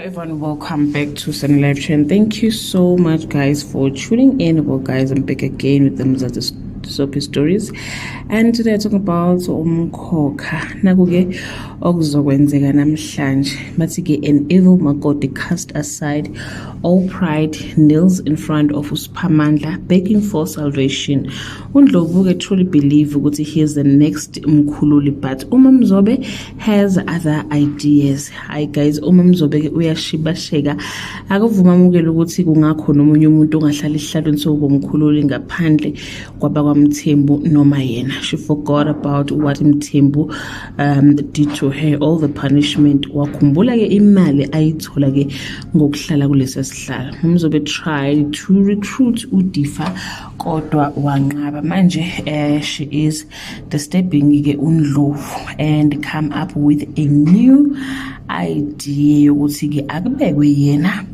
everyone, welcome back to Sunny Live Channel. Thank you so much guys for tuning in. Well guys, I'm back again with the Mzansi Soapy Stories, and today I'm talking about umkhokha. Naku-ke okuzokwenzeka namhlanje bathi-ke an evil makoti cast aside all pride, kneels in front of uSiphamandla begging for salvation. uNdlovu-ke truly believe ukuthi he is the next Mkhululi, but uMamzobe has other ideas. Hi guys, uMamzobe uyashibasheka, akuvuma amukela ukuthi kungakhona omunye umuntu ongahlala ihlalweni sokuMkhululi ngaphandle kwabakwaMthembu noma yena. She forgot about what Mthembu did to her, all the punishment. Wakhumbula-ke imali ayithola-ke ngokuhlala kulesi sihlalo. uMamzobe tried to recruit uDifa kodwa wanqaba. Manje she is disturbing-ke uNdlovu and come up with a new idea yokuthi-ke akubekwe yena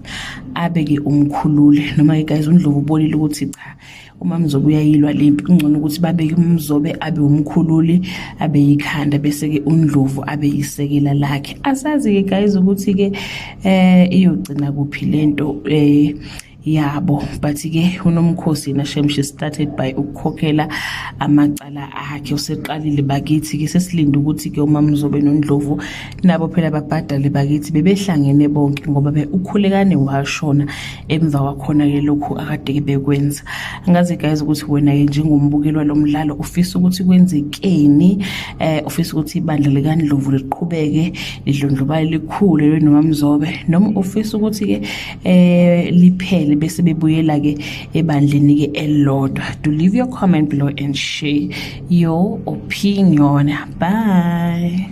abeke uMkhululi. Noma-ke guys, uNdlovu ubonile ukuthi cha, uMamzobe uyayilwa lempi, kungcono ukuthi babeke uMzobe abe uMkhululi abe yikhanda bese-ke uNdlovu abe yisekela lakhe. Asazi-ke guys ukuthi-ke iyogcina kuphi lento yabo, but-ke uNomkhosi yena she started by ukukhokhela amacala akhe. Useqalile bakithi-ke, sesilinde ukuthi-ke uMamzobe noNdlovu nabo phela babhadale bakithi. Bebehlangene bonke ngoba ukhulekane washona emva kwakhona-ke lokhu akade-ke bekwenza. Angazi guys ukuthi wena-ke njengombukeli walomdlalo ufisa ukuthi kwenzekeni, ufisa ukuthi ibandla likaNdlovu liqhubeke lidlondlobale likhule noMamzobe, noma ufisa ukuthi-ke liphele bese bebuyela-ke ebandleni-ke elilodwa? Do leave your comment below and share your opinion. Bye.